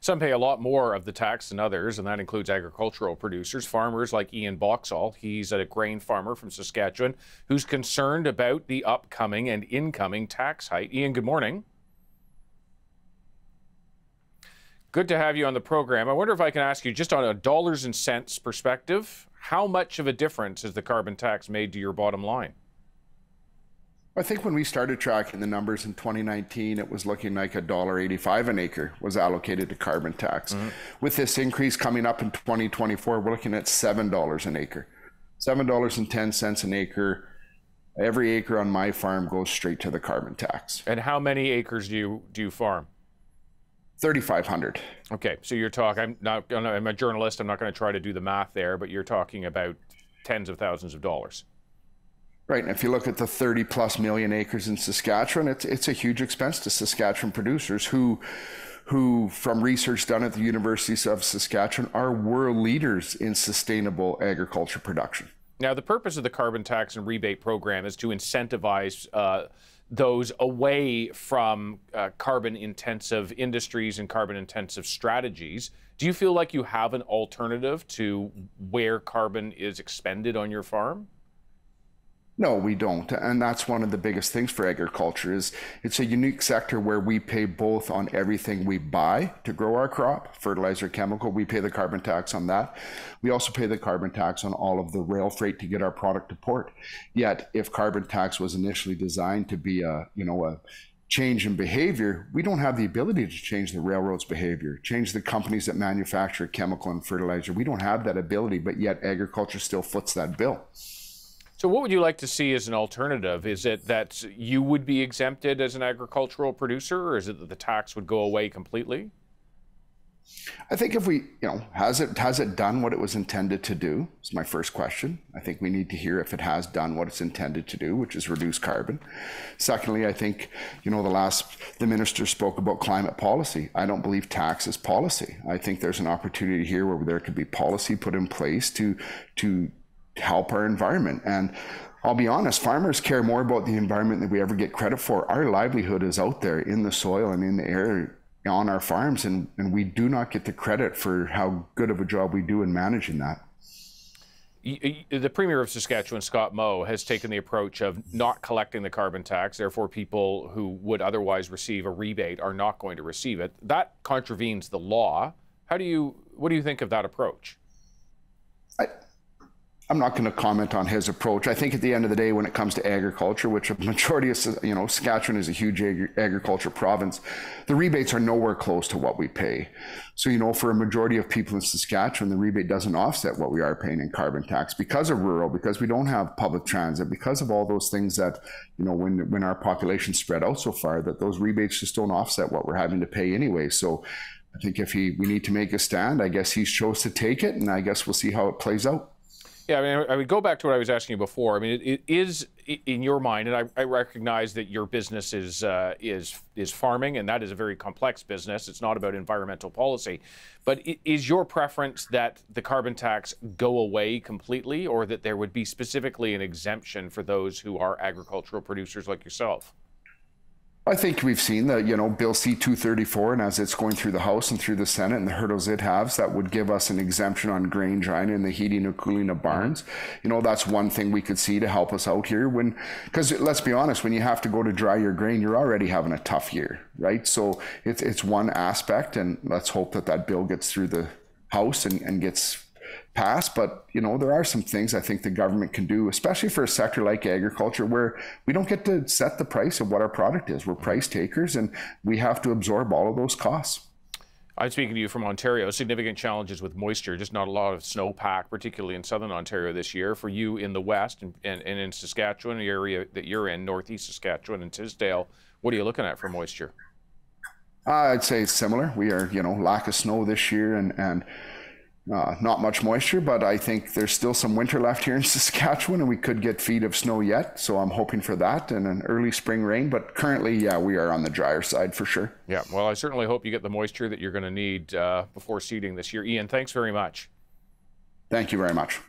Some pay a lot more of the tax than others, and that includes agricultural producers, farmers like Ian Boxall. He's a grain farmer from Saskatchewan who's concerned about the upcoming and incoming tax hike. Ian, good morning. Good to have you on the program. I wonder if I can ask you, just on a dollars and cents perspective, how much of a difference has the carbon tax made to your bottom line? I think when we started tracking the numbers in 2019, it was looking like $1.85 an acre was allocated to carbon tax. With this increase coming up in 2024, we're looking at $7 an acre. $7.10 an acre. Every acre on my farm goes straight to the carbon tax. And how many acres do you farm? 3,500. Okay, so you're talking, I'm a journalist, I'm not going to try to do the math there, but you're talking about tens of thousands of dollars. Right, and if you look at the 30+ million acres in Saskatchewan, it's a huge expense to Saskatchewan producers who from research done at the University of Saskatchewan are world leaders in sustainable agriculture production. Now, the purpose of the carbon tax and rebate program is to incentivize those away from carbon-intensive industries and carbon-intensive strategies. Do you feel like you have an alternative to where carbon is expended on your farm? No, we don't. And that's one of the biggest things for agriculture is it's a unique sector where we pay both on everything we buy to grow our crop, fertilizer, chemical. We pay the carbon tax on that. We also pay the carbon tax on all of the rail freight to get our product to port. Yet, if carbon tax was initially designed to be a change in behavior, we don't have the ability to change the railroad's behavior, change the companies that manufacture chemical and fertilizer. We don't have that ability, but yet agriculture still foots that bill. So what would you like to see as an alternative? Is it that you would be exempted as an agricultural producer, or is it that the tax would go away completely? I think if we, has it done what it was intended to do? Is my first question. I think we need to hear if it has done what it's intended to do, which is reduce carbon. Secondly, I think, the minister spoke about climate policy. I don't believe tax is policy. I think there's an opportunity here where there could be policy put in place to help our environment. And I'll be honest, farmers care more about the environment than we ever get credit for. Our livelihood is out there in the soil and in the air on our farms, and we do not get the credit for how good of a job we do in managing that. The Premier of Saskatchewan, Scott Moe, has taken the approach of not collecting the carbon tax. Therefore, people who would otherwise receive a rebate are not going to receive it. That contravenes the law. What do you think of that approach? I'm not going to comment on his approach. I think at the end of the day, when it comes to agriculture, which a majority of, Saskatchewan is a huge agriculture province, the rebates are nowhere close to what we pay. So, for a majority of people in Saskatchewan, the rebate doesn't offset what we are paying in carbon tax because of rural, because we don't have public transit, because of all those things that, when our population spread out so far, that those rebates just don't offset what we're having to pay anyway. So I think if we need to make a stand, I guess he's chose to take it, and I guess we'll see how it plays out. Yeah, I would go back to what I was asking you before. I mean, it is in your mind, and I recognize that your business is farming, and that is a very complex business. It's not about environmental policy. But is your preference that the carbon tax go away completely, or that there would be specifically an exemption for those who are agricultural producers like yourself? I think we've seen that, Bill C-234, and as it's going through the House and through the Senate and the hurdles it has, that would give us an exemption on grain drying and the heating and cooling of barns. That's one thing we could see to help us out here. Because let's be honest, when you have to go to dry your grain, you're already having a tough year, right? So it's one aspect, and let's hope that bill gets through the House and gets passed. But there are some things I think the government can do, especially for a sector like agriculture, where we don't get to set the price of what our product is. We're price takers, and we have to absorb all of those costs. I'm speaking to you from Ontario. Significant challenges with moisture, just not a lot of snowpack, particularly in southern Ontario this year. For you in the west and in Saskatchewan, the area that you're in, northeast Saskatchewan and Tisdale, what are you looking at for moisture? I'd say it's similar. We are, lack of snow this year and not much moisture, but I think there's still some winter left here in Saskatchewan, and we could get feet of snow yet. So I'm hoping for that and an early spring rain. But currently, yeah, we are on the drier side for sure. Yeah, well, I certainly hope you get the moisture that you're going to need before seeding this year. Ian, thanks very much. Thank you very much.